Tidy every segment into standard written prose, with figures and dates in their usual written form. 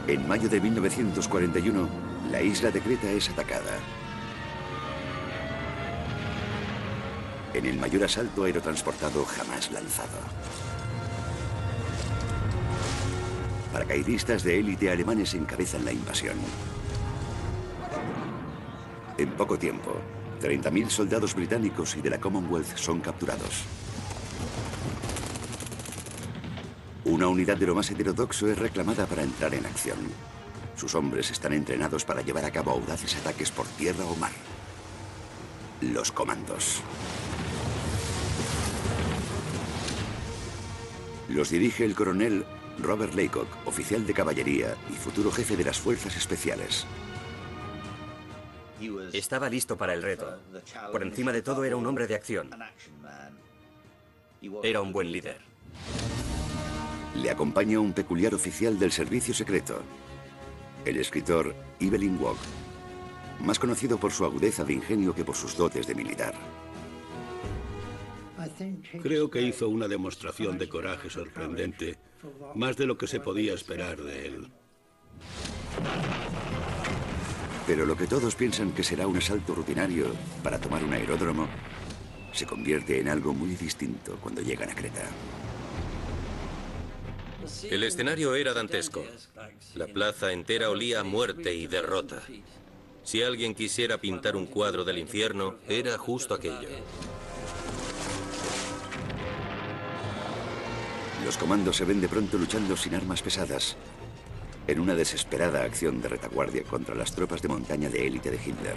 En mayo de 1941, la isla de Creta es atacada. En el mayor asalto aerotransportado jamás lanzado. Paracaidistas de élite alemanes encabezan la invasión. En poco tiempo, 30.000 soldados británicos y de la Commonwealth son capturados. Una unidad de lo más heterodoxo es reclamada para entrar en acción. Sus hombres están entrenados para llevar a cabo audaces ataques por tierra o mar. Los comandos. Los dirige el coronel Robert Laycock, oficial de caballería y futuro jefe de las fuerzas especiales. Estaba listo para el reto. Por encima de todo era un hombre de acción. Era un buen líder. Le acompaña un peculiar oficial del servicio secreto, el escritor Evelyn Waugh, más conocido por su agudeza de ingenio que por sus dotes de militar. Creo que hizo una demostración de coraje sorprendente, más de lo que se podía esperar de él. Pero lo que todos piensan que será un asalto rutinario para tomar un aeródromo, se convierte en algo muy distinto cuando llegan a Creta. El escenario era dantesco. La plaza entera olía a muerte y derrota. Si alguien quisiera pintar un cuadro del infierno, era justo aquello. Los comandos se ven de pronto luchando sin armas pesadas, en una desesperada acción de retaguardia contra las tropas de montaña de élite de Hitler.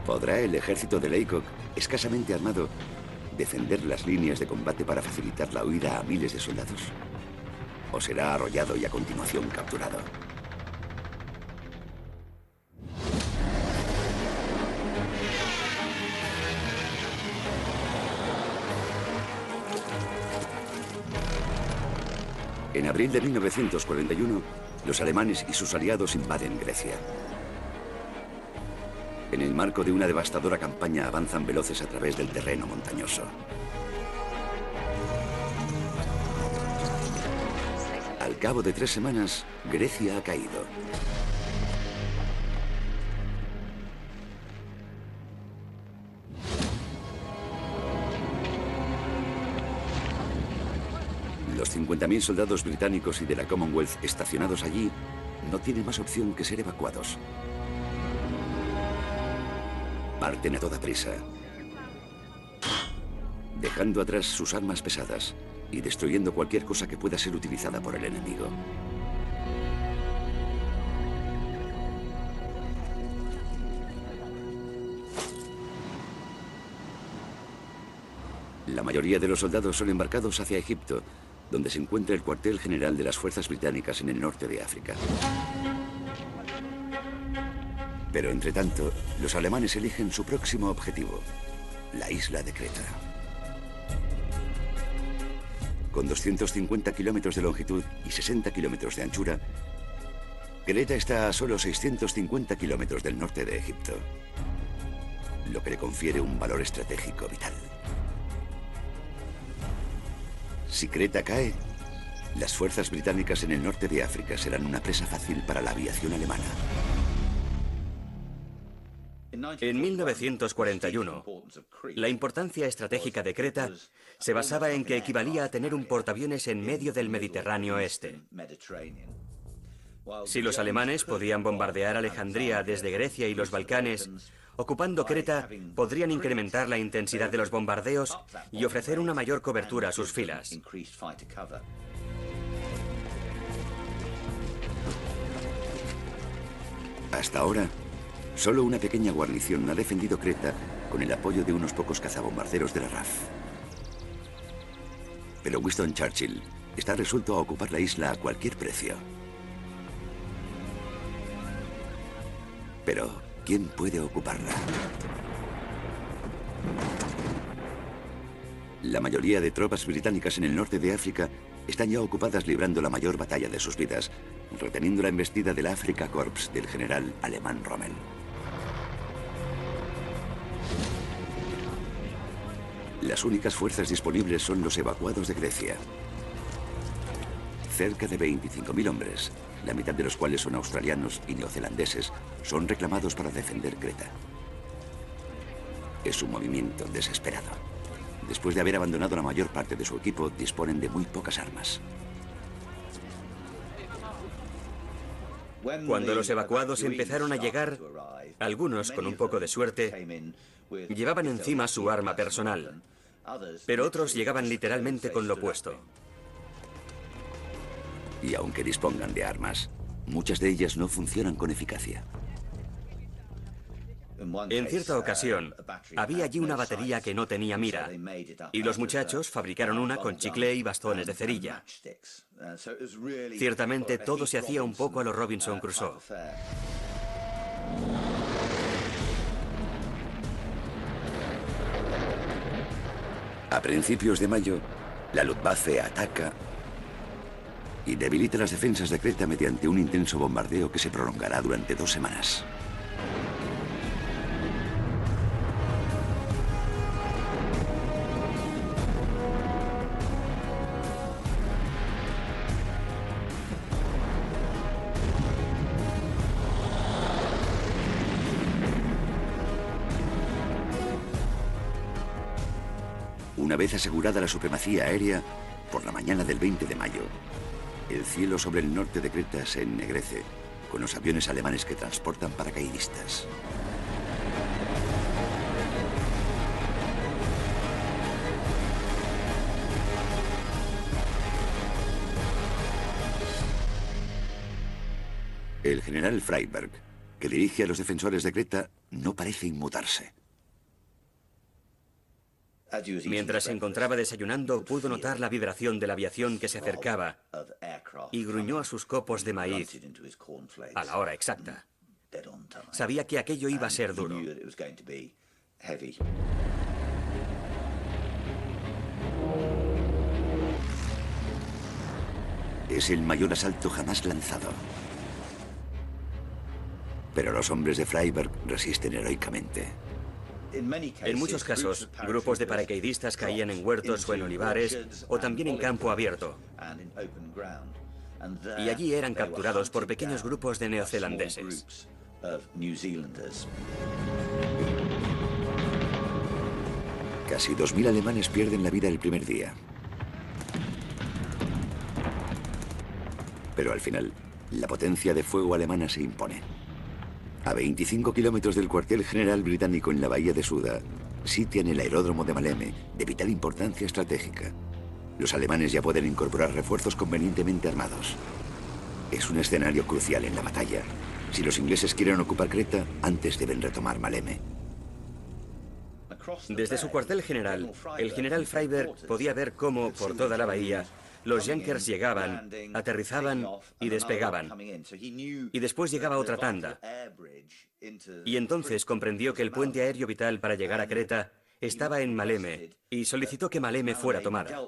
¿Podrá el ejército de Laycock, escasamente armado, defender las líneas de combate para facilitar la huida a miles de soldados? ¿O será arrollado y a continuación capturado? En abril de 1941, los alemanes y sus aliados invaden Grecia. En el marco de una devastadora campaña avanzan veloces a través del terreno montañoso. Al cabo de 3 semanas, Grecia ha caído. Los 50.000 soldados británicos y de la Commonwealth estacionados allí no tienen más opción que ser evacuados. Parten a toda prisa, dejando atrás sus armas pesadas y destruyendo cualquier cosa que pueda ser utilizada por el enemigo. La mayoría de los soldados son embarcados hacia Egipto, donde se encuentra el cuartel general de las fuerzas británicas en el norte de África. Pero, entre tanto, los alemanes eligen su próximo objetivo, la isla de Creta. Con 250 kilómetros de longitud y 60 kilómetros de anchura, Creta está a solo 650 kilómetros del norte de Egipto, lo que le confiere un valor estratégico vital. Si Creta cae, las fuerzas británicas en el norte de África serán una presa fácil para la aviación alemana. En 1941, la importancia estratégica de Creta se basaba en que equivalía a tener un portaaviones en medio del Mediterráneo Este. Si los alemanes podían bombardear Alejandría desde Grecia y los Balcanes, ocupando Creta, podrían incrementar la intensidad de los bombardeos y ofrecer una mayor cobertura a sus filas. Hasta ahora, solo una pequeña guarnición ha defendido Creta con el apoyo de unos pocos cazabombarderos de la RAF. Pero Winston Churchill está resuelto a ocupar la isla a cualquier precio. Pero, ¿quién puede ocuparla? La mayoría de tropas británicas en el norte de África están ya ocupadas librando la mayor batalla de sus vidas, reteniendo la embestida del Afrika Korps del general alemán Rommel. Las únicas fuerzas disponibles son los evacuados de Grecia. Cerca de 25.000 hombres, la mitad de los cuales son australianos y neozelandeses, son reclamados para defender Creta. Es un movimiento desesperado. Después de haber abandonado la mayor parte de su equipo, disponen de muy pocas armas. Cuando los evacuados empezaron a llegar, algunos, con un poco de suerte, llevaban encima su arma personal, pero otros llegaban literalmente con lo opuesto. Y aunque dispongan de armas, muchas de ellas no funcionan con eficacia. En cierta ocasión, había allí una batería que no tenía mira, y los muchachos fabricaron una con chicle y bastones de cerilla. Ciertamente todo se hacía un poco a lo Robinson Crusoe. A principios de mayo, la Luftwaffe ataca y debilita las defensas de Creta mediante un intenso bombardeo que se prolongará durante 2 semanas. Una vez asegurada la supremacía aérea, por la mañana del 20 de mayo, el cielo sobre el norte de Creta se ennegrece con los aviones alemanes que transportan paracaidistas. El general Freyberg, que dirige a los defensores de Creta, no parece inmutarse. Mientras se encontraba desayunando, pudo notar la vibración de la aviación que se acercaba y gruñó a sus copos de maíz a la hora exacta. Sabía que aquello iba a ser duro. Es el mayor asalto jamás lanzado. Pero los hombres de Freyberg resisten heroicamente. En muchos casos, grupos de paracaidistas caían en huertos o en olivares, o también en campo abierto. Y allí eran capturados por pequeños grupos de neozelandeses. Casi 2.000 alemanes pierden la vida el primer día. Pero al final, la potencia de fuego alemana se impone. A 25 kilómetros del cuartel general británico en la bahía de Suda, sitian el aeródromo de Maleme, de vital importancia estratégica. Los alemanes ya pueden incorporar refuerzos convenientemente armados. Es un escenario crucial en la batalla. Si los ingleses quieren ocupar Creta, antes deben retomar Maleme. Desde su cuartel general, el general Freyberg podía ver cómo, por toda la bahía, los Junkers llegaban, aterrizaban y despegaban. Y después llegaba otra tanda. Y entonces comprendió que el puente aéreo vital para llegar a Creta estaba en Maleme y solicitó que Maleme fuera tomada.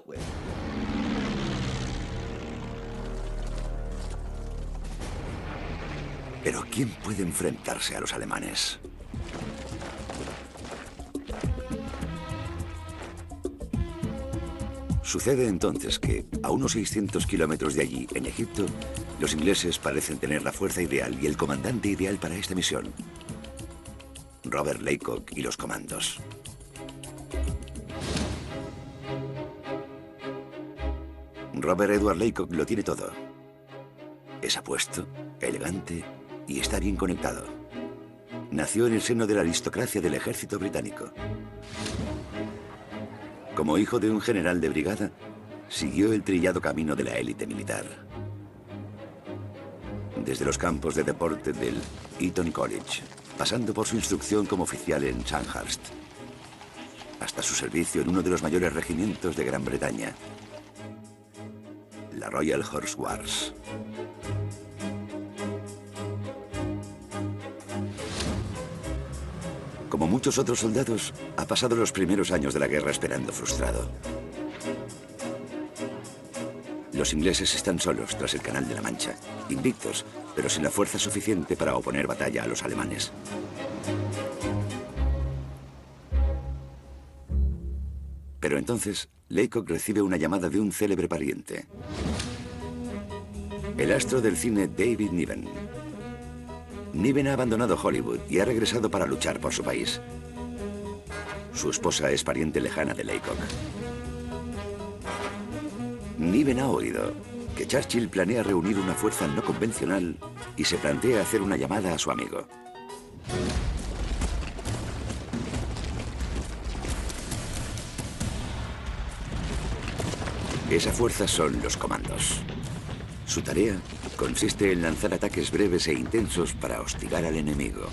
Pero ¿quién puede enfrentarse a los alemanes? Sucede entonces que, a unos 600 kilómetros de allí, en Egipto, los ingleses parecen tener la fuerza ideal y el comandante ideal para esta misión. Robert Laycock y los comandos. Robert Edward Laycock lo tiene todo. Es apuesto, elegante y está bien conectado. Nació en el seno de la aristocracia del ejército británico. Como hijo de un general de brigada, siguió el trillado camino de la élite militar. Desde los campos de deporte del Eton College, pasando por su instrucción como oficial en Sandhurst, hasta su servicio en uno de los mayores regimientos de Gran Bretaña, la Royal Horse Guards. Como muchos otros soldados, ha pasado los primeros años de la guerra esperando frustrado. Los ingleses están solos tras el Canal de la Mancha, invictos, pero sin la fuerza suficiente para oponer batalla a los alemanes. Pero entonces, Laycock recibe una llamada de un célebre pariente. El astro del cine David Niven. Niven ha abandonado Hollywood y ha regresado para luchar por su país. Su esposa es pariente lejana de Laycock. Niven ha oído que Churchill planea reunir una fuerza no convencional y se plantea hacer una llamada a su amigo. Esa fuerza son los comandos. Su tarea consiste en lanzar ataques breves e intensos para hostigar al enemigo.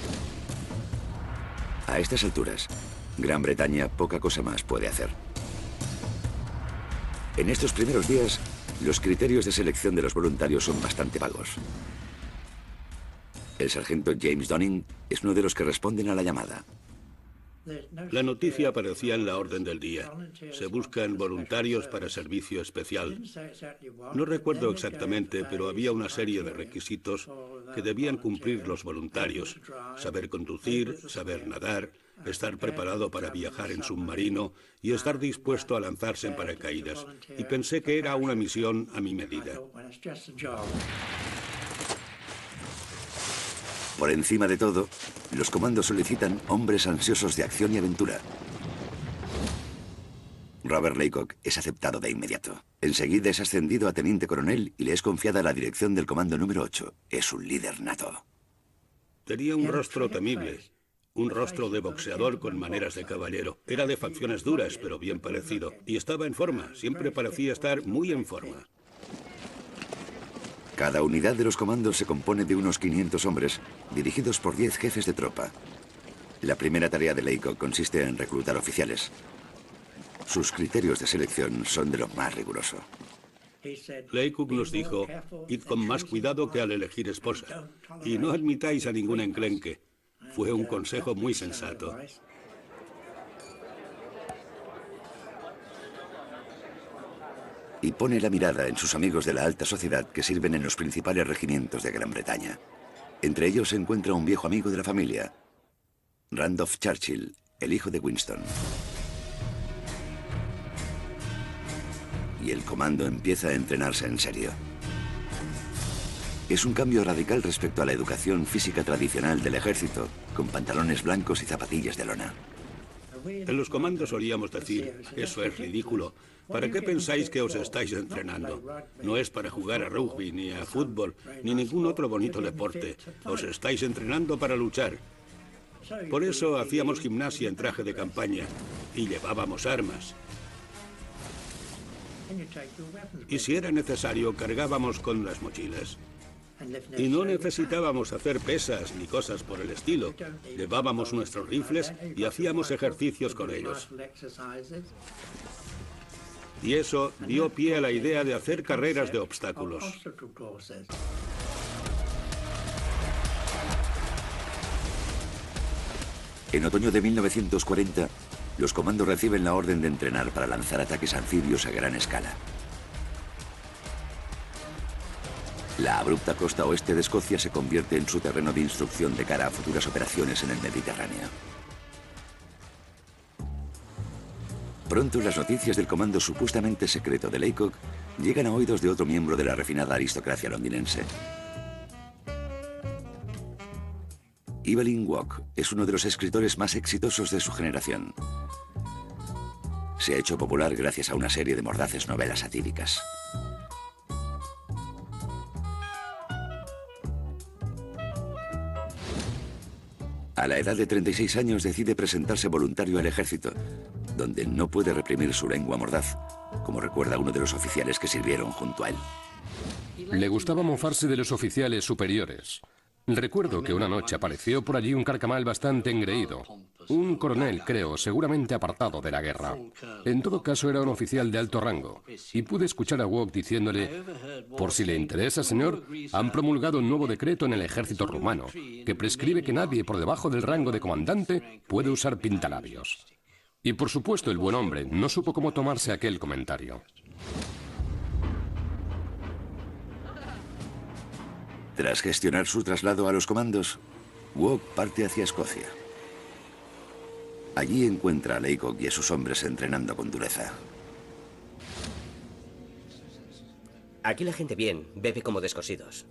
A estas alturas, Gran Bretaña poca cosa más puede hacer. En estos primeros días, los criterios de selección de los voluntarios son bastante vagos. El sargento James Dunning es uno de los que responden a la llamada. La noticia aparecía en la orden del día. Se buscan voluntarios para servicio especial. No recuerdo exactamente, pero había una serie de requisitos que debían cumplir los voluntarios. Saber conducir, saber nadar, estar preparado para viajar en submarino y estar dispuesto a lanzarse en paracaídas. Y pensé que era una misión a mi medida. Por encima de todo, los comandos solicitan hombres ansiosos de acción y aventura. Robert Laycock es aceptado de inmediato. Enseguida es ascendido a teniente coronel y le es confiada la dirección del comando número 8. Es un líder nato. Tenía un rostro temible, un rostro de boxeador con maneras de caballero. Era de facciones duras, pero bien parecido. Y estaba en forma, siempre parecía estar muy en forma. Cada unidad de los comandos se compone de unos 500 hombres, dirigidos por 10 jefes de tropa. La primera tarea de Laycock consiste en reclutar oficiales. Sus criterios de selección son de lo más riguroso. Laycock nos dijo, id con más cuidado que al elegir esposa, y no admitáis a ningún enclenque. Fue un consejo muy sensato. Y pone la mirada en sus amigos de la alta sociedad que sirven en los principales regimientos de Gran Bretaña. Entre ellos se encuentra un viejo amigo de la familia, Randolph Churchill, el hijo de Winston. Y el comando empieza a entrenarse en serio. Es un cambio radical respecto a la educación física tradicional del ejército, con pantalones blancos y zapatillas de lona. En los comandos solíamos decir, eso es ridículo. ¿Para qué pensáis que os estáis entrenando? No es para jugar a rugby, ni a fútbol, ni ningún otro bonito deporte. Os estáis entrenando para luchar. Por eso hacíamos gimnasia en traje de campaña y llevábamos armas. Y si era necesario, cargábamos con las mochilas. Y no necesitábamos hacer pesas ni cosas por el estilo. Llevábamos nuestros rifles y hacíamos ejercicios con ellos. Y eso dio pie a la idea de hacer carreras de obstáculos. En otoño de 1940, los comandos reciben la orden de entrenar para lanzar ataques anfibios a gran escala. La abrupta costa oeste de Escocia se convierte en su terreno de instrucción de cara a futuras operaciones en el Mediterráneo. Pronto las noticias del comando supuestamente secreto de Laycock llegan a oídos de otro miembro de la refinada aristocracia londinense. Evelyn Waugh es uno de los escritores más exitosos de su generación. Se ha hecho popular gracias a una serie de mordaces novelas satíricas. A la edad de 36 años decide presentarse voluntario al ejército, donde no puede reprimir su lengua mordaz, como recuerda uno de los oficiales que sirvieron junto a él. Le gustaba mofarse de los oficiales superiores. Recuerdo que una noche apareció por allí un carcamal bastante engreído. Un coronel, creo, seguramente apartado de la guerra. En todo caso era un oficial de alto rango. Y pude escuchar a Waugh diciéndole, por si le interesa, señor, han promulgado un nuevo decreto en el ejército rumano, que prescribe que nadie por debajo del rango de comandante puede usar pintalabios. Y por supuesto el buen hombre no supo cómo tomarse aquel comentario. Tras gestionar su traslado a los comandos, Waugh parte hacia Escocia. Allí encuentra a Laycock y a sus hombres entrenando con dureza. Aquí la gente bien bebe como descosidos.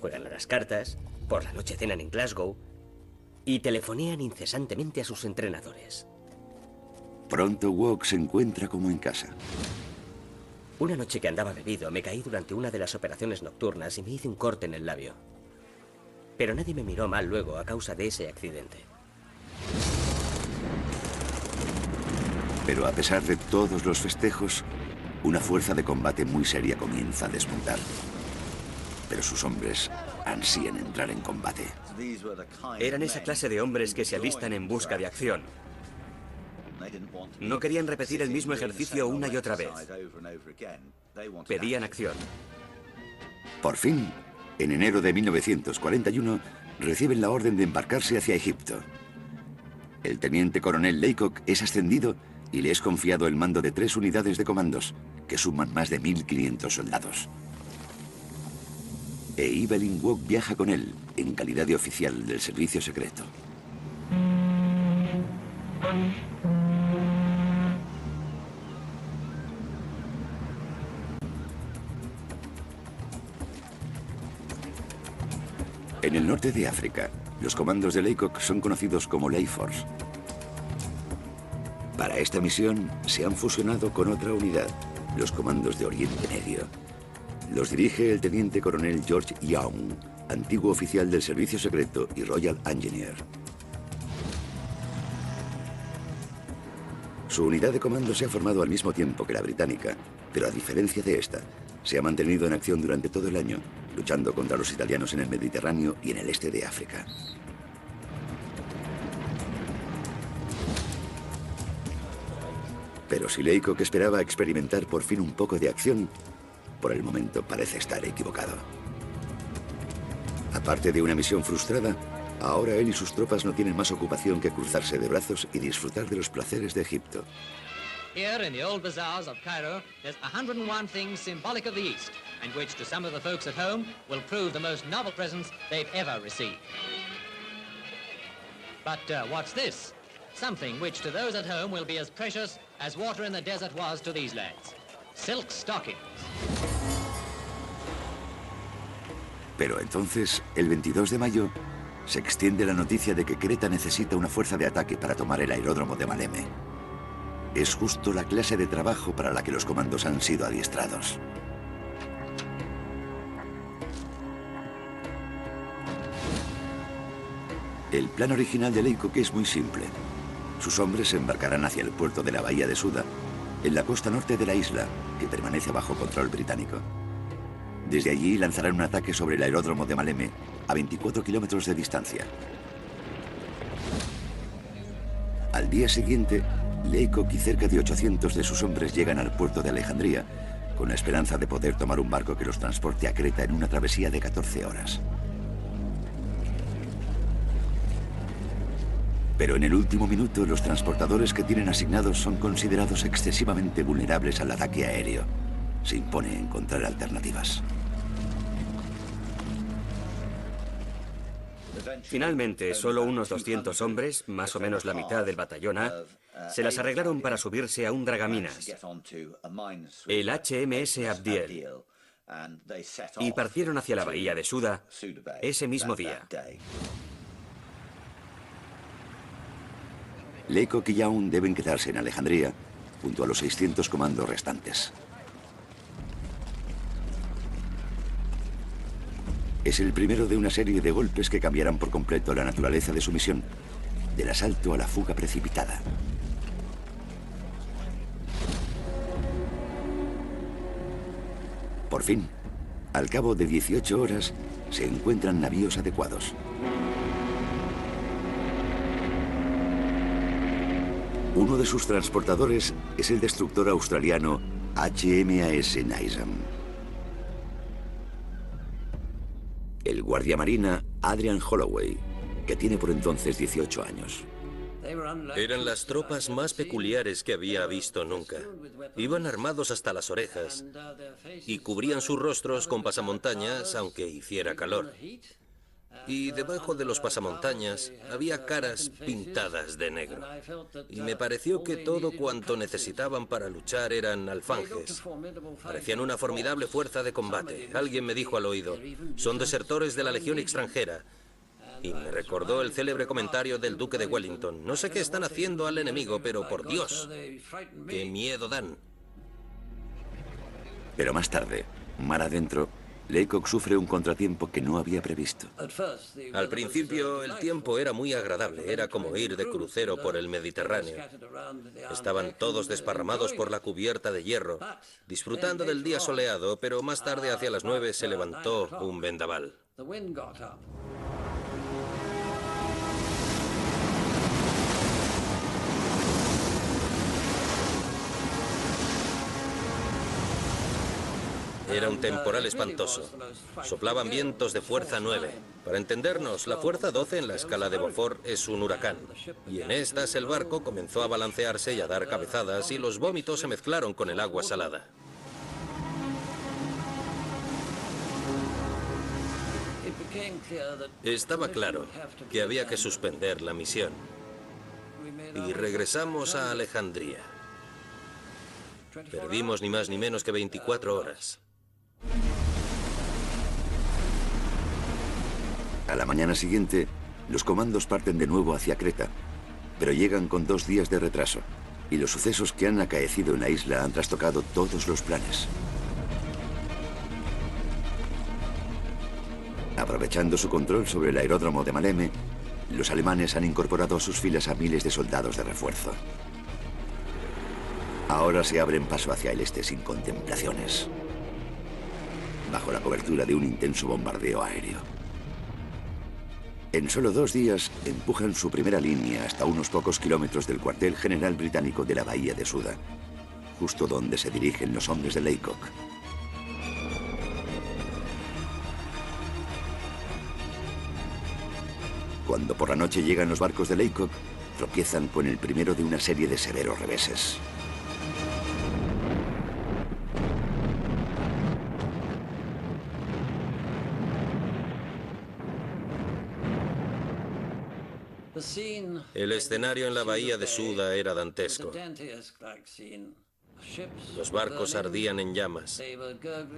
Juegan a las cartas, por la noche cenan en Glasgow y telefonean incesantemente a sus entrenadores. Pronto Wok se encuentra como en casa. Una noche que andaba bebido, me caí durante una de las operaciones nocturnas y me hice un corte en el labio. Pero nadie me miró mal luego a causa de ese accidente. Pero a pesar de todos los festejos, una fuerza de combate muy seria comienza a despuntar. Pero sus hombres ansían entrar en combate. Eran esa clase de hombres que se alistan en busca de acción. No querían repetir el mismo ejercicio una y otra vez. Pedían acción. Por fin, en enero de 1941, reciben la orden de embarcarse hacia Egipto. El teniente coronel Laycock es ascendido y le es confiado el mando de 3 unidades de comandos, que suman más de 1.500 soldados. E Evelyn Waugh viaja con él, en calidad de oficial del servicio secreto. En el norte de África, los comandos de Laycock son conocidos como Lay Force. Para esta misión se han fusionado con otra unidad, los comandos de Oriente Medio. Los dirige el teniente coronel George Young, antiguo oficial del servicio secreto y Royal Engineer. Su unidad de comando se ha formado al mismo tiempo que la británica, pero a diferencia de esta, se ha mantenido en acción durante todo el año, luchando contra los italianos en el Mediterráneo y en el este de África. Pero si Laycock esperaba experimentar por fin un poco de acción, por el momento parece estar equivocado. Aparte de una misión frustrada, ahora él y sus tropas no tienen más ocupación que cruzarse de brazos y disfrutar de los placeres de Egipto. Here in the old bazaars of Cairo, there's 101 things symbolic of the East, and which to some of the folks at home will prove the most novel presents they've ever received. But what's this? Something which to those at home will be as precious as water in the desert was to these lads. Silk stockings. Pero entonces, el 22 de mayo, se extiende la noticia de que Creta necesita una fuerza de ataque para tomar el aeródromo de Maleme. Es justo la clase de trabajo para la que los comandos han sido adiestrados. El plan original de Laycock es muy simple. Sus hombres se embarcarán hacia el puerto de la bahía de Suda, en la costa norte de la isla, que permanece bajo control británico. Desde allí lanzarán un ataque sobre el aeródromo de Maleme, a 24 kilómetros de distancia. Al día siguiente, Laycock y cerca de 800 de sus hombres llegan al puerto de Alejandría, con la esperanza de poder tomar un barco que los transporte a Creta en una travesía de 14 horas. Pero en el último minuto, los transportadores que tienen asignados son considerados excesivamente vulnerables al ataque aéreo. Se impone encontrar alternativas. Finalmente, solo unos 200 hombres, más o menos la mitad del batallón A, se las arreglaron para subirse a un dragaminas, el HMS Abdiel, y partieron hacia la bahía de Suda ese mismo día. Laycock y Young deben quedarse en Alejandría, junto a los 600 comandos restantes. Es el primero de una serie de golpes que cambiarán por completo la naturaleza de su misión, del asalto a la fuga precipitada. Por fin, al cabo de 18 horas, se encuentran navíos adecuados. Uno de sus transportadores es el destructor australiano HMAS Nizam. El guardiamarina Adrian Holloway, que tiene por entonces 18 años. Eran las tropas más peculiares que había visto nunca. Iban armados hasta las orejas y cubrían sus rostros con pasamontañas aunque hiciera calor. Y debajo de los pasamontañas había caras pintadas de negro. Y me pareció que todo cuanto necesitaban para luchar eran alfanjes. Parecían una formidable fuerza de combate. Alguien me dijo al oído, son desertores de la Legión extranjera. Y me recordó el célebre comentario del Duque de Wellington. No sé qué están haciendo al enemigo, pero por Dios, qué miedo dan. Pero más tarde, mar adentro, Laycock sufre un contratiempo que no había previsto. Al principio el tiempo era muy agradable, era como ir de crucero por el Mediterráneo. Estaban todos desparramados por la cubierta de hierro, disfrutando del día soleado, pero más tarde hacia las 9 se levantó un vendaval. Era un temporal espantoso. Soplaban vientos de fuerza 9. Para entendernos, la fuerza 12 en la escala de Beaufort es un huracán. Y en estas el barco comenzó a balancearse y a dar cabezadas y los vómitos se mezclaron con el agua salada. Estaba claro que había que suspender la misión. Y regresamos a Alejandría. Perdimos ni más ni menos que 24 horas. A la mañana siguiente, los comandos parten de nuevo hacia Creta, pero llegan con 2 días de retraso, y los sucesos que han acaecido en la isla han trastocado todos los planes. Aprovechando su control sobre el aeródromo de Maleme, los alemanes han incorporado a sus filas a miles de soldados de refuerzo. Ahora se abren paso hacia el este sin contemplaciones, bajo la cobertura de un intenso bombardeo aéreo. En solo 2 días empujan su primera línea hasta unos pocos kilómetros del cuartel general británico de la bahía de Suda, justo donde se dirigen los hombres de Laycock. Cuando por la noche llegan los barcos de Laycock, tropiezan con el primero de una serie de severos reveses. El escenario en la bahía de Suda era dantesco. Los barcos ardían en llamas,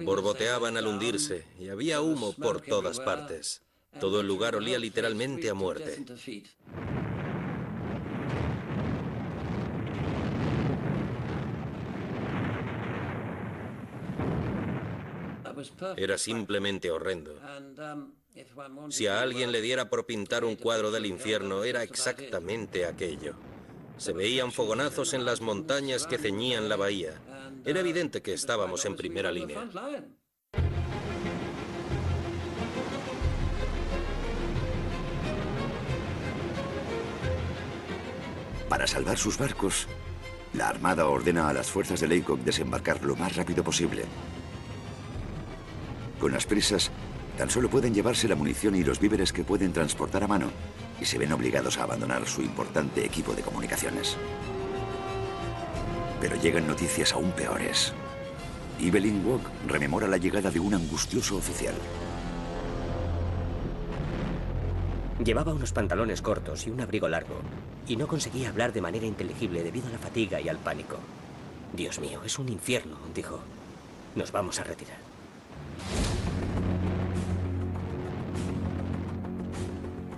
borboteaban al hundirse y había humo por todas partes. Todo el lugar olía literalmente a muerte. Era simplemente horrendo. Si a alguien le diera por pintar un cuadro del infierno, era exactamente aquello. Se veían fogonazos en las montañas que ceñían la bahía. Era evidente que estábamos en primera línea. Para salvar sus barcos, la Armada ordena a las fuerzas de Laycock desembarcar lo más rápido posible. Con las prisas, tan solo pueden llevarse la munición y los víveres que pueden transportar a mano y se ven obligados a abandonar su importante equipo de comunicaciones. Pero llegan noticias aún peores. Evelyn Waugh rememora la llegada de un angustioso oficial. Llevaba unos pantalones cortos y un abrigo largo, y no conseguía hablar de manera inteligible debido a la fatiga y al pánico. Dios mío, es un infierno, dijo. Nos vamos a retirar.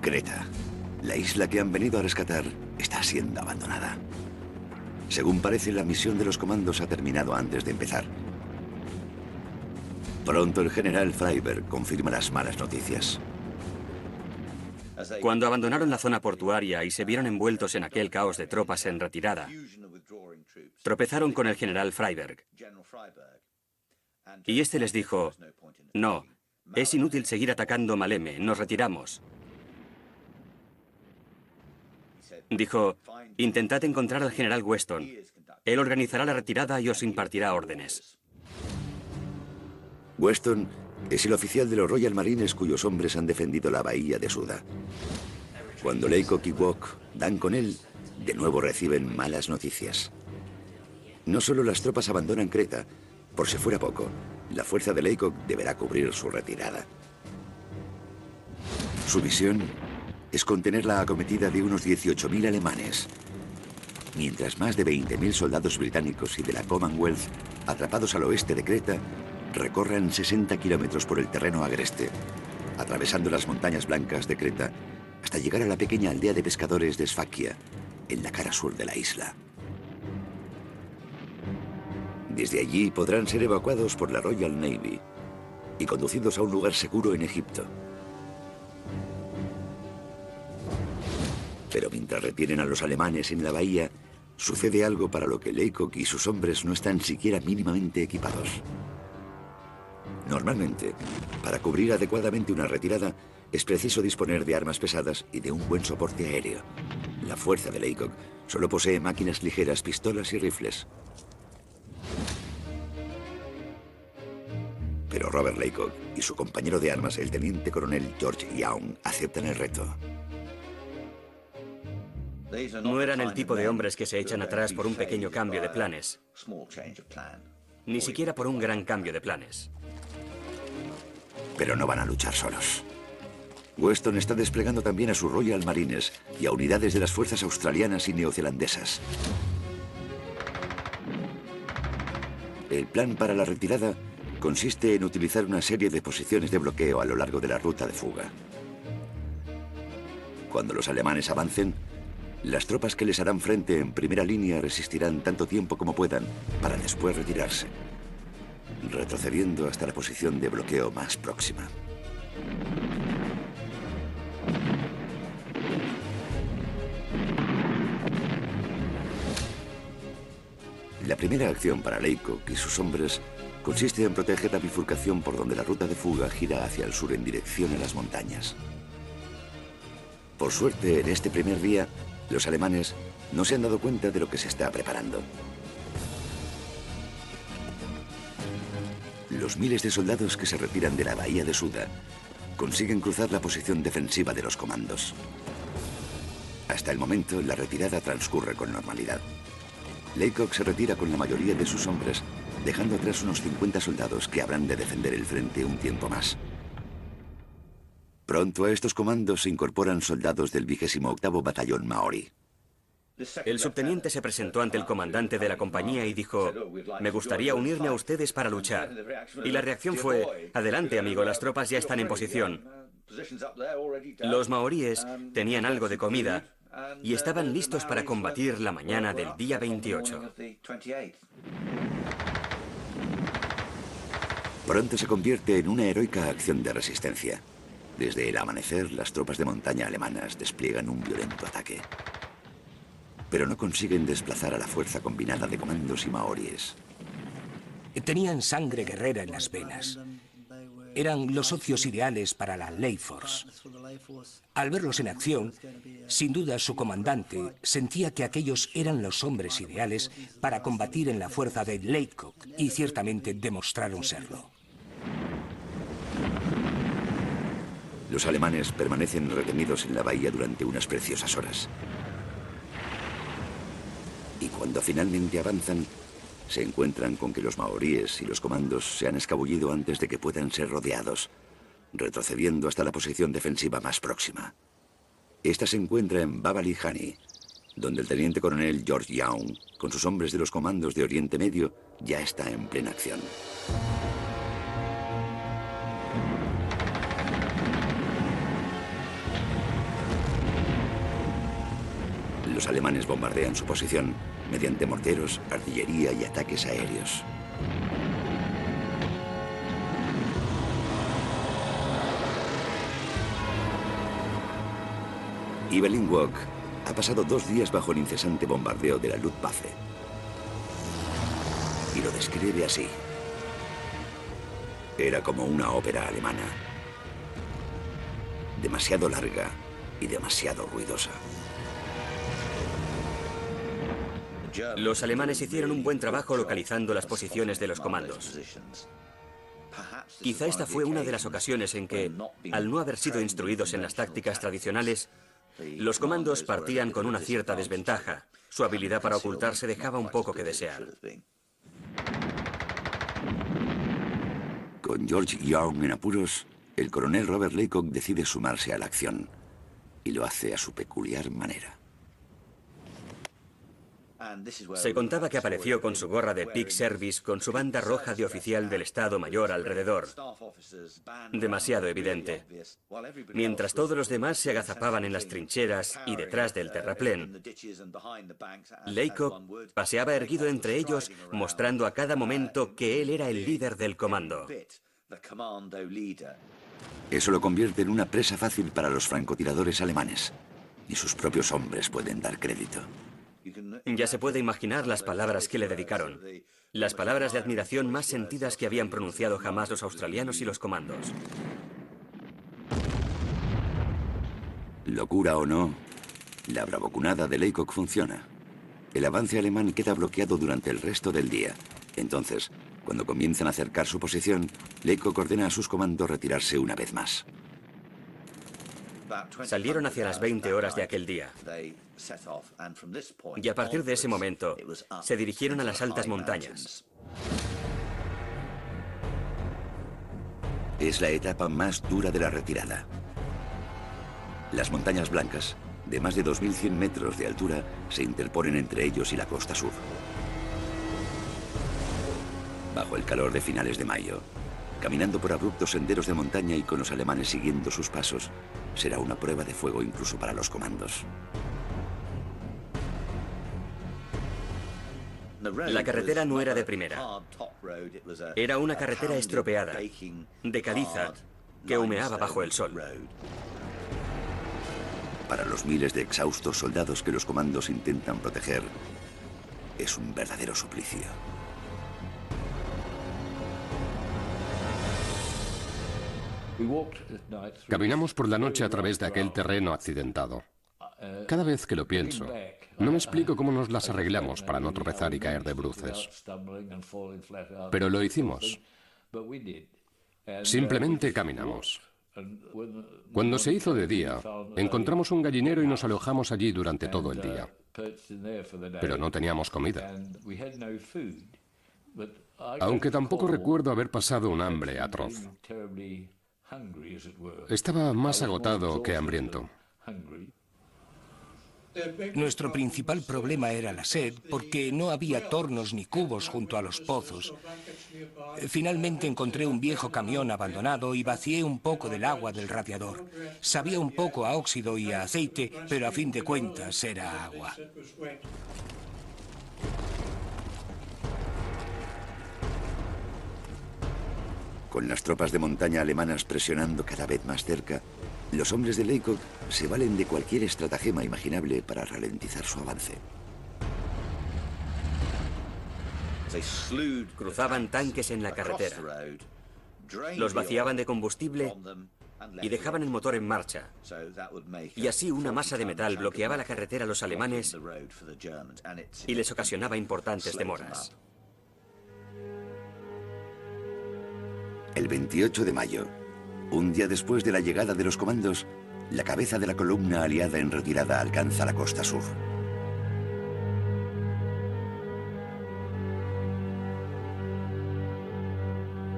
Creta, la isla que han venido a rescatar, está siendo abandonada. Según parece, la misión de los comandos ha terminado antes de empezar. Pronto el general Freyberg confirma las malas noticias. Cuando abandonaron la zona portuaria y se vieron envueltos en aquel caos de tropas en retirada, tropezaron con el general Freyberg. Y este les dijo, no, es inútil seguir atacando Maleme, nos retiramos. Dijo, intentad encontrar al general Weston. Él organizará la retirada y os impartirá órdenes. Weston es el oficial de los Royal Marines cuyos hombres han defendido la bahía de Suda. Cuando Laycock y Waugh dan con él, de nuevo reciben malas noticias. No solo las tropas abandonan Creta, por si fuera poco, la fuerza de Laycock deberá cubrir su retirada. Su visión es contener la acometida de unos 18.000 alemanes, mientras más de 20.000 soldados británicos y de la Commonwealth, atrapados al oeste de Creta, recorran 60 kilómetros por el terreno agreste, atravesando las montañas blancas de Creta hasta llegar a la pequeña aldea de pescadores de Sfakia, en la cara sur de la isla. Desde allí podrán ser evacuados por la Royal Navy y conducidos a un lugar seguro en Egipto. Pero mientras retienen a los alemanes en la bahía, sucede algo para lo que Laycock y sus hombres no están siquiera mínimamente equipados. Normalmente, para cubrir adecuadamente una retirada, es preciso disponer de armas pesadas y de un buen soporte aéreo. La fuerza de Laycock solo posee máquinas ligeras, pistolas y rifles. Pero Robert Laycock y su compañero de armas, el teniente coronel George Young, aceptan el reto. No eran el tipo de hombres que se echan atrás por un pequeño cambio de planes. Ni siquiera por un gran cambio de planes. Pero no van a luchar solos. Weston está desplegando también a sus Royal Marines y a unidades de las fuerzas australianas y neozelandesas. El plan para la retirada consiste en utilizar una serie de posiciones de bloqueo a lo largo de la ruta de fuga. Cuando los alemanes avancen, las tropas que les harán frente en primera línea resistirán tanto tiempo como puedan para después retirarse, retrocediendo hasta la posición de bloqueo más próxima. La primera acción para Laycock y sus hombres consiste en proteger la bifurcación por donde la ruta de fuga gira hacia el sur en dirección a las montañas. Por suerte, en este primer día, los alemanes no se han dado cuenta de lo que se está preparando. Los miles de soldados que se retiran de la bahía de Suda consiguen cruzar la posición defensiva de los comandos. Hasta el momento, la retirada transcurre con normalidad. Laycock se retira con la mayoría de sus hombres, dejando atrás unos 50 soldados que habrán de defender el frente un tiempo más. Pronto a estos comandos se incorporan soldados del 28º Batallón Maori. El subteniente se presentó ante el comandante de la compañía y dijo: me gustaría unirme a ustedes para luchar. Y la reacción fue: adelante, amigo, las tropas ya están en posición. Los maoríes tenían algo de comida y estaban listos para combatir la mañana del día 28. Pronto se convierte en una heroica acción de resistencia. Desde el amanecer, las tropas de montaña alemanas despliegan un violento ataque. Pero no consiguen desplazar a la fuerza combinada de comandos y maoríes. Tenían sangre guerrera en las venas. Eran los socios ideales para la Life Force. Al verlos en acción, sin duda su comandante sentía que aquellos eran los hombres ideales para combatir en la fuerza de Laycock, y ciertamente demostraron serlo. Los alemanes permanecen retenidos en la bahía durante unas preciosas horas. Y cuando finalmente avanzan, se encuentran con que los maoríes y los comandos se han escabullido antes de que puedan ser rodeados, retrocediendo hasta la posición defensiva más próxima. Esta se encuentra en Bab Ali Hani, donde el teniente coronel George Young, con sus hombres de los comandos de Oriente Medio, ya está en plena acción. Los alemanes bombardean su posición mediante morteros, artillería y ataques aéreos. Evelyn Waugh ha pasado 2 días bajo el incesante bombardeo de la Luftwaffe. Y lo describe así. Era como una ópera alemana. Demasiado larga y demasiado ruidosa. Los alemanes hicieron un buen trabajo localizando las posiciones de los comandos. Quizá esta fue una de las ocasiones en que, al no haber sido instruidos en las tácticas tradicionales, los comandos partían con una cierta desventaja. Su habilidad para ocultarse dejaba un poco que desear. Con George Young en apuros, el coronel Robert Laycock decide sumarse a la acción, y lo hace a su peculiar manera. Se contaba que apareció con su gorra de Peak Service, con su banda roja de oficial del Estado Mayor alrededor. Demasiado evidente. Mientras todos los demás se agazapaban en las trincheras y detrás del terraplén, Laycock paseaba erguido entre ellos, mostrando a cada momento que él era el líder del comando. Eso lo convierte en una presa fácil para los francotiradores alemanes. Ni sus propios hombres pueden dar crédito. Ya se puede imaginar las palabras que le dedicaron. Las palabras de admiración más sentidas que habían pronunciado jamás los australianos y los comandos. Locura o no, la bravocunada de Laycock funciona. El avance alemán queda bloqueado durante el resto del día. Entonces, cuando comienzan a acercar su posición, Laycock ordena a sus comandos retirarse una vez más. Salieron hacia las 20 horas de aquel día. Y a partir de ese momento, se dirigieron a las altas montañas. Es la etapa más dura de la retirada. Las montañas blancas, de más de 2.100 metros de altura, se interponen entre ellos y la costa sur. Bajo el calor de finales de mayo, caminando por abruptos senderos de montaña y con los alemanes siguiendo sus pasos, será una prueba de fuego incluso para los comandos. La carretera no era de primera. Era una carretera estropeada, de caliza, que humeaba bajo el sol. Para los miles de exhaustos soldados que los comandos intentan proteger, es un verdadero suplicio. Caminamos por la noche a través de aquel terreno accidentado. Cada vez que lo pienso, no me explico cómo nos las arreglamos para no tropezar y caer de bruces. Pero lo hicimos. Simplemente caminamos. Cuando se hizo de día, encontramos un gallinero y nos alojamos allí durante todo el día. Pero no teníamos comida. Aunque tampoco recuerdo haber pasado un hambre atroz. Estaba más agotado que hambriento. Nuestro principal problema era la sed, porque no había tornos ni cubos junto a los pozos. Finalmente encontré un viejo camión abandonado y vacié un poco del agua del radiador. Sabía un poco a óxido y a aceite, pero a fin de cuentas era agua. Con las tropas de montaña alemanas presionando cada vez más cerca, los hombres de Laycock se valen de cualquier estratagema imaginable para ralentizar su avance. Cruzaban tanques en la carretera. Los vaciaban de combustible y dejaban el motor en marcha. Y así una masa de metal bloqueaba la carretera a los alemanes y les ocasionaba importantes demoras. El 28 de mayo, un día después de la llegada de los comandos, la cabeza de la columna aliada en retirada alcanza la costa sur.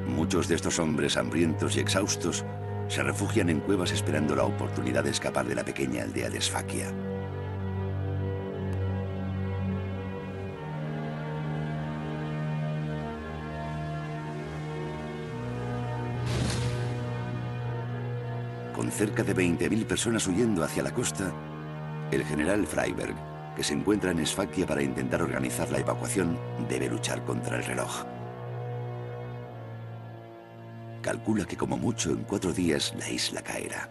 Muchos de estos hombres hambrientos y exhaustos se refugian en cuevas esperando la oportunidad de escapar de la pequeña aldea de Sfakia. Con cerca de 20.000 personas huyendo hacia la costa, el general Freyberg, que se encuentra en Sfakia para intentar organizar la evacuación, debe luchar contra el reloj. Calcula que como mucho en 4 días la isla caerá.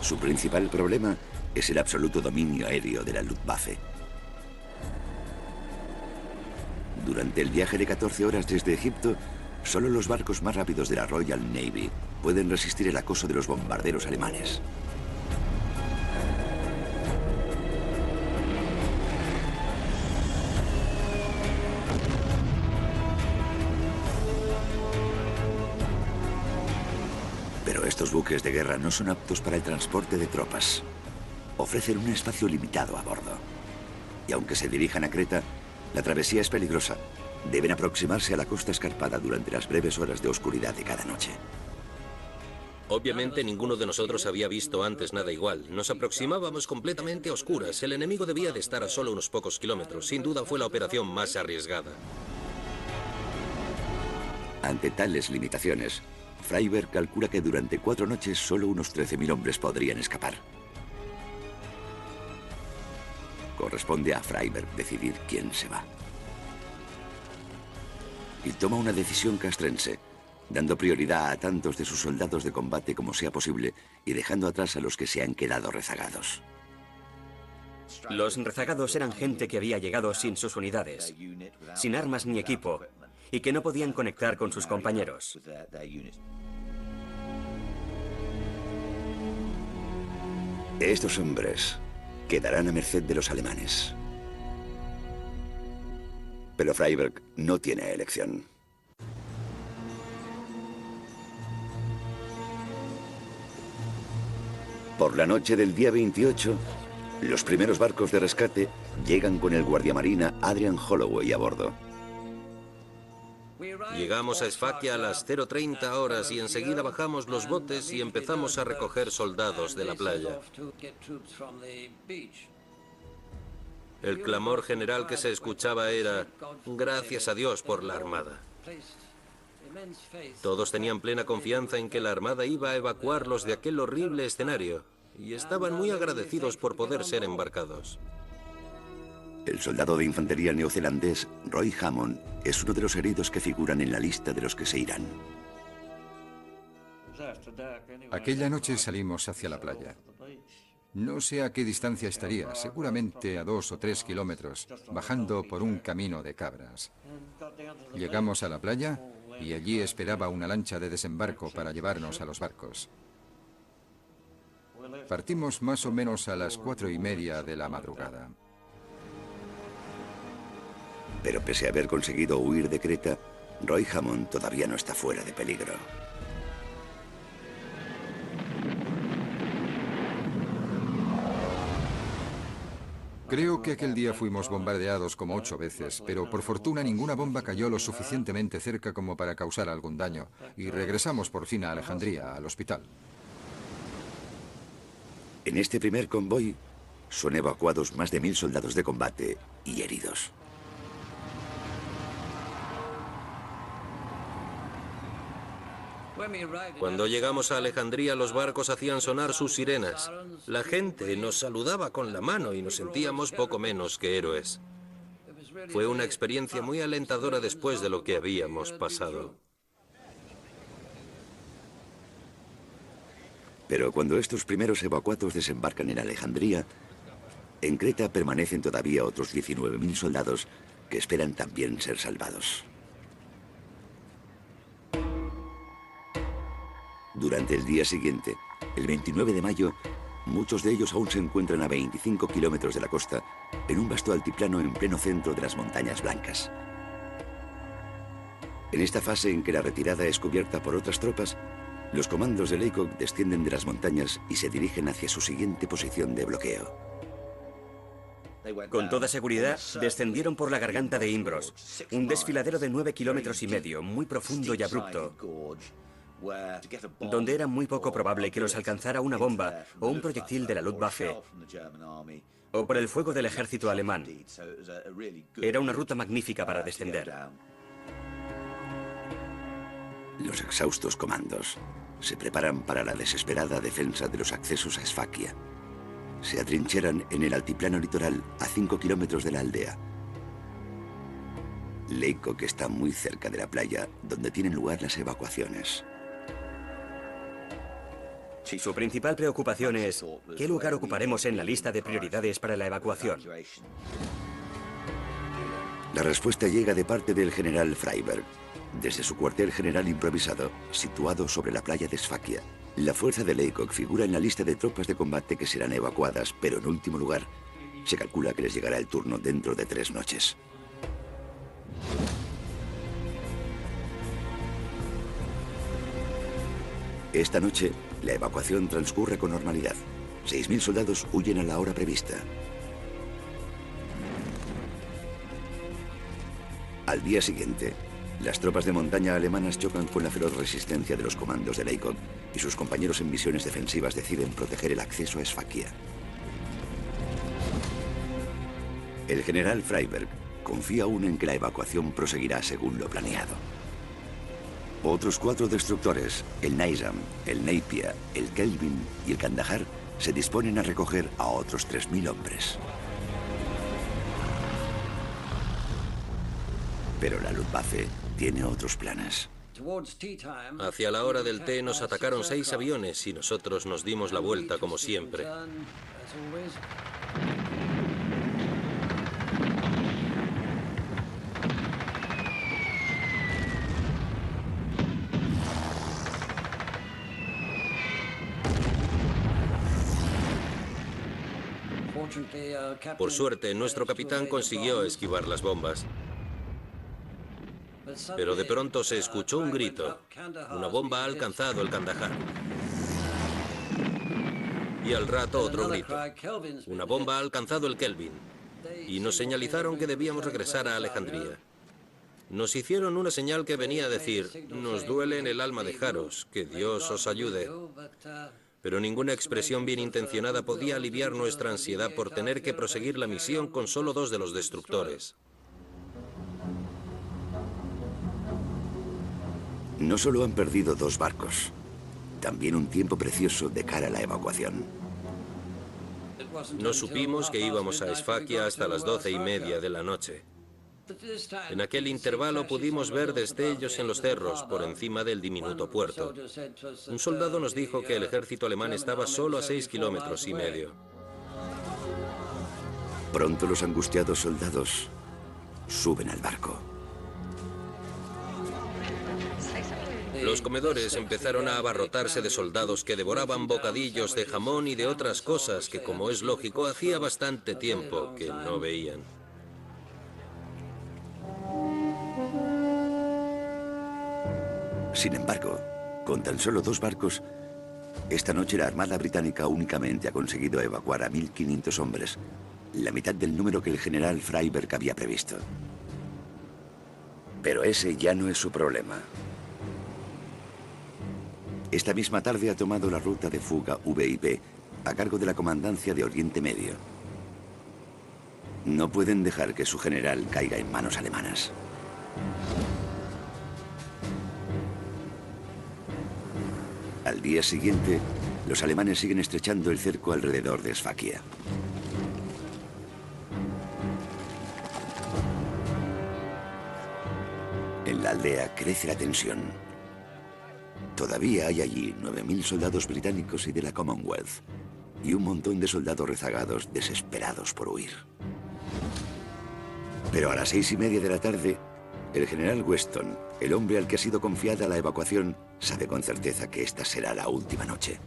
Su principal problema es el absoluto dominio aéreo de la Luftwaffe. Durante el viaje de 14 horas desde Egipto, solo los barcos más rápidos de la Royal Navy pueden resistir el acoso de los bombarderos alemanes. Pero estos buques de guerra no son aptos para el transporte de tropas. Ofrecen un espacio limitado a bordo. Y aunque se dirijan a Creta, la travesía es peligrosa. Deben aproximarse a la costa escarpada durante las breves horas de oscuridad de cada noche. Obviamente ninguno de nosotros había visto antes nada igual. Nos aproximábamos completamente a oscuras. El enemigo debía de estar a solo unos pocos kilómetros. Sin duda fue la operación más arriesgada. Ante tales limitaciones, Freyberg calcula que durante 4 noches solo unos 13.000 hombres podrían escapar. Corresponde a Freyberg decidir quién se va. Y toma una decisión castrense, dando prioridad a tantos de sus soldados de combate como sea posible y dejando atrás a los que se han quedado rezagados. Los rezagados eran gente que había llegado sin sus unidades, sin armas ni equipo, y que no podían conectar con sus compañeros. Estos hombres quedarán a merced de los alemanes. Pero Freyberg no tiene elección. Por la noche del día 28, los primeros barcos de rescate llegan con el guardiamarina Adrian Holloway a bordo. Llegamos a Esfakia a las 0:30 horas y enseguida bajamos los botes y empezamos a recoger soldados de la playa. El clamor general que se escuchaba era: gracias a Dios por la Armada. Todos tenían plena confianza en que la Armada iba a evacuarlos de aquel horrible escenario y estaban muy agradecidos por poder ser embarcados. El soldado de infantería neozelandés Roy Hammond es uno de los heridos que figuran en la lista de los que se irán. Aquella noche salimos hacia la playa. No sé a qué distancia estaría, seguramente a 2 o 3 kilómetros, bajando por un camino de cabras. Llegamos a la playa y allí esperaba una lancha de desembarco para llevarnos a los barcos. Partimos más o menos a las 4:30 de la madrugada. Pero pese a haber conseguido huir de Creta, Roy Hammond todavía no está fuera de peligro. Creo que aquel día fuimos bombardeados como 8 veces, pero por fortuna ninguna bomba cayó lo suficientemente cerca como para causar algún daño, y regresamos por fin a Alejandría, al hospital. En este primer convoy son evacuados más de 1000 soldados de combate y heridos. Cuando llegamos a Alejandría, los barcos hacían sonar sus sirenas. La gente nos saludaba con la mano y nos sentíamos poco menos que héroes. Fue una experiencia muy alentadora después de lo que habíamos pasado. Pero cuando estos primeros evacuados desembarcan en Alejandría, en Creta permanecen todavía otros 19.000 soldados que esperan también ser salvados. Durante el día siguiente, el 29 de mayo, muchos de ellos aún se encuentran a 25 kilómetros de la costa, en un vasto altiplano en pleno centro de las Montañas Blancas. En esta fase en que la retirada es cubierta por otras tropas, los comandos de Laycock descienden de las montañas y se dirigen hacia su siguiente posición de bloqueo. Con toda seguridad, descendieron por la garganta de Imbros, un desfiladero de 9,5 kilómetros, muy profundo y abrupto, donde era muy poco probable que los alcanzara una bomba o un proyectil de la Luftwaffe o por el fuego del ejército alemán. Era una ruta magnífica para descender. Los exhaustos comandos se preparan para la desesperada defensa de los accesos a Esfakia. Se atrincheran en el altiplano litoral a 5 kilómetros de la aldea. Laycock está muy cerca de la playa donde tienen lugar las evacuaciones. Su principal preocupación es ¿qué lugar ocuparemos en la lista de prioridades para la evacuación? La respuesta llega de parte del general Freyberg, desde su cuartel general improvisado, situado sobre la playa de Esfakia. La fuerza de Laycock figura en la lista de tropas de combate que serán evacuadas, pero en último lugar, se calcula que les llegará el turno dentro de 3 noches. Esta noche, la evacuación transcurre con normalidad. 6.000 soldados huyen a la hora prevista. Al día siguiente, las tropas de montaña alemanas chocan con la feroz resistencia de los comandos de Leykop y sus compañeros en misiones defensivas deciden proteger el acceso a Sfakia. El general Freyberg confía aún en que la evacuación proseguirá según lo planeado. Otros 4 destructores, el Nizam, el Napier, el Kelvin y el Kandahar, se disponen a recoger a otros 3000 hombres. Pero la Luftwaffe tiene otros planes. Hacia la hora del té nos atacaron 6 aviones y nosotros nos dimos la vuelta como siempre. Por suerte, nuestro capitán consiguió esquivar las bombas. Pero de pronto se escuchó un grito. Una bomba ha alcanzado el Kandahar. Y al rato otro grito. Una bomba ha alcanzado el Kelvin. Y nos señalizaron que debíamos regresar a Alejandría. Nos hicieron una señal que venía a decir: nos duele en el alma dejaros, que Dios os ayude. Pero ninguna expresión bien intencionada podía aliviar nuestra ansiedad por tener que proseguir la misión con solo 2 de los destructores. No solo han perdido 2 barcos, también un tiempo precioso de cara a la evacuación. No supimos que íbamos a Sfakia hasta las 12:30 de la noche. En aquel intervalo pudimos ver destellos en los cerros por encima del diminuto puerto. Un soldado nos dijo que el ejército alemán estaba solo a 6,5 kilómetros. Pronto los angustiados soldados suben al barco. Los comedores empezaron a abarrotarse de soldados que devoraban bocadillos de jamón y de otras cosas que, como es lógico, hacía bastante tiempo que no veían. Sin embargo, con tan solo 2 barcos, esta noche la Armada Británica únicamente ha conseguido evacuar a 1500 hombres, la mitad del número que el general Freyberg había previsto. Pero ese ya no es su problema. Esta misma tarde ha tomado la ruta de fuga VIP a cargo de la Comandancia de Oriente Medio. No pueden dejar que su general caiga en manos alemanas. Al día siguiente, los alemanes siguen estrechando el cerco alrededor de Sfakia. En la aldea crece la tensión. Todavía hay allí 9000 soldados británicos y de la Commonwealth, y un montón de soldados rezagados desesperados por huir. Pero a las 6:30 de la tarde, el general Weston, el hombre al que ha sido confiada la evacuación, sabe con certeza que esta será la última noche.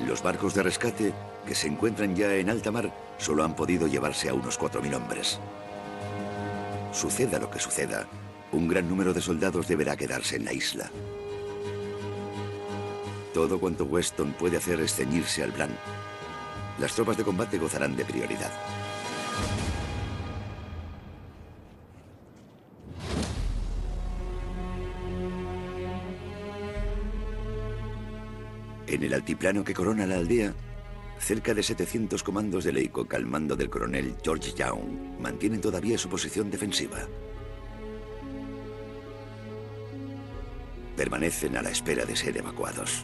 Los barcos de rescate, que se encuentran ya en alta mar, solo han podido llevarse a unos 4000 hombres. Suceda lo que suceda, un gran número de soldados deberá quedarse en la isla. Todo cuanto Weston puede hacer es ceñirse al plan. Las tropas de combate gozarán de prioridad. En el altiplano que corona la aldea, cerca de 700 comandos de Leykop al mando del coronel George Young mantienen todavía su posición defensiva. Permanecen a la espera de ser evacuados.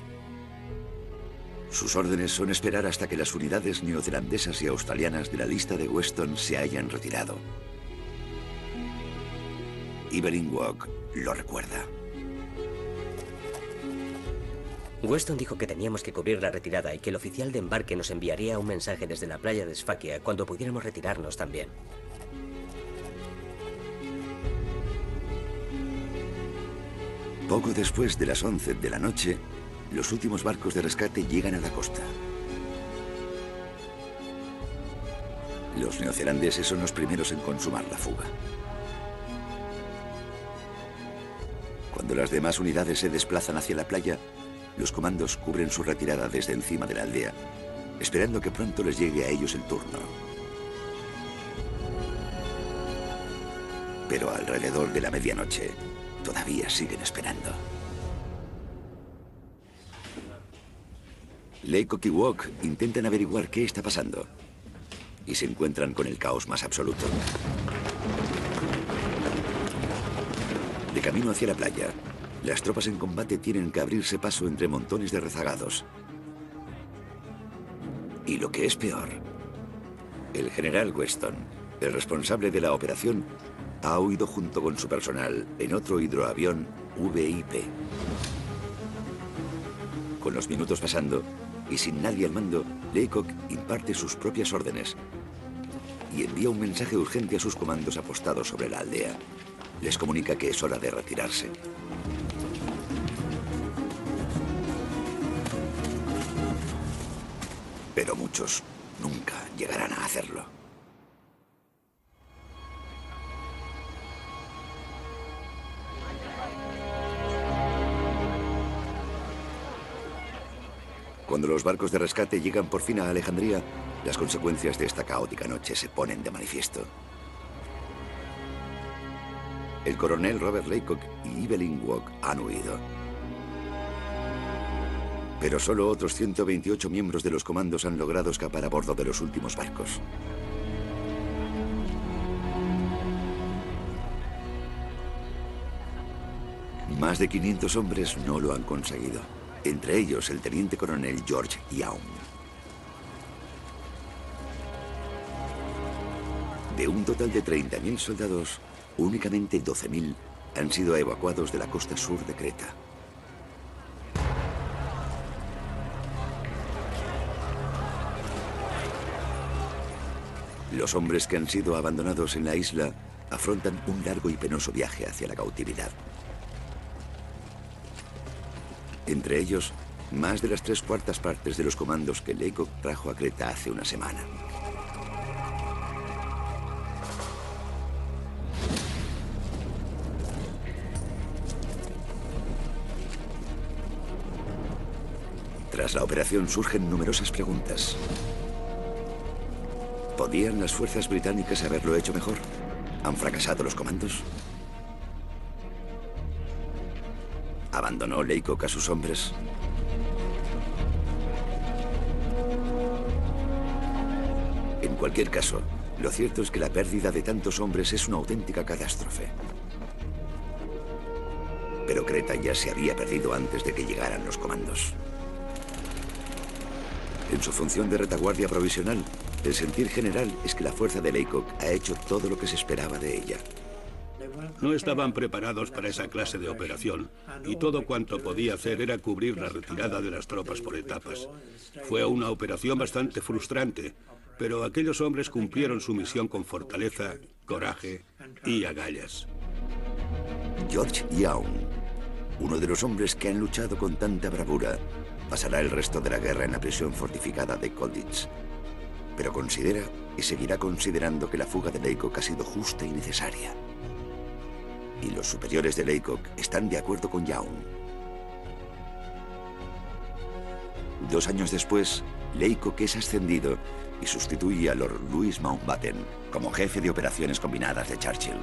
Sus órdenes son esperar hasta que las unidades neozelandesas y australianas de la lista de Weston se hayan retirado. Evelyn Waugh lo recuerda. Weston dijo que teníamos que cubrir la retirada y que el oficial de embarque nos enviaría un mensaje desde la playa de Sfakia cuando pudiéramos retirarnos también. Poco después de las 11 de la noche, los últimos barcos de rescate llegan a la costa. Los neozelandeses son los primeros en consumar la fuga. Cuando las demás unidades se desplazan hacia la playa, los comandos cubren su retirada desde encima de la aldea esperando que pronto les llegue a ellos el turno. Pero alrededor de la medianoche, todavía siguen esperando. Laycock y Walk intentan averiguar qué está pasando y se encuentran con el caos más absoluto. De camino hacia la playa, las tropas en combate tienen que abrirse paso entre montones de rezagados. Y lo que es peor, el general Weston, el responsable de la operación, ha huido junto con su personal en otro hidroavión VIP. Con los minutos pasando y sin nadie al mando, Laycock imparte sus propias órdenes y envía un mensaje urgente a sus comandos apostados sobre la aldea. Les comunica que es hora de retirarse. Pero muchos nunca llegarán a hacerlo. Cuando los barcos de rescate llegan por fin a Alejandría, las consecuencias de esta caótica noche se ponen de manifiesto. El coronel Robert Laycock y Evelyn Waugh han huido. Pero solo otros 128 miembros de los comandos han logrado escapar a bordo de los últimos barcos. Más de 500 hombres no lo han conseguido. Entre ellos el teniente coronel George Young. De un total de 30.000 soldados, únicamente 12.000 han sido evacuados de la costa sur de Creta. Los hombres que han sido abandonados en la isla afrontan un largo y penoso viaje hacia la cautividad. Entre ellos, más de las 3/4 partes de los comandos que Laycock trajo a Creta hace una semana. Tras la operación surgen numerosas preguntas. ¿Podían las fuerzas británicas haberlo hecho mejor? ¿Han fracasado los comandos? ¿Abandonó Laycock a sus hombres? En cualquier caso, lo cierto es que la pérdida de tantos hombres es una auténtica catástrofe. Pero Creta ya se había perdido antes de que llegaran los comandos. En su función de retaguardia provisional, el sentir general es que la fuerza de Laycock ha hecho todo lo que se esperaba de ella. No estaban preparados para esa clase de operación, y todo cuanto podía hacer era cubrir la retirada de las tropas por etapas. Fue una operación bastante frustrante, pero aquellos hombres cumplieron su misión con fortaleza, coraje y agallas. George Young, uno de los hombres que han luchado con tanta bravura, pasará el resto de la guerra en la prisión fortificada de Colditz. Pero considera y seguirá considerando que la fuga de Laycock ha sido justa y necesaria. Y los superiores de Laycock están de acuerdo con Young. 2 años después, Laycock es ascendido y sustituye a Lord Louis Mountbatten como jefe de operaciones combinadas de Churchill.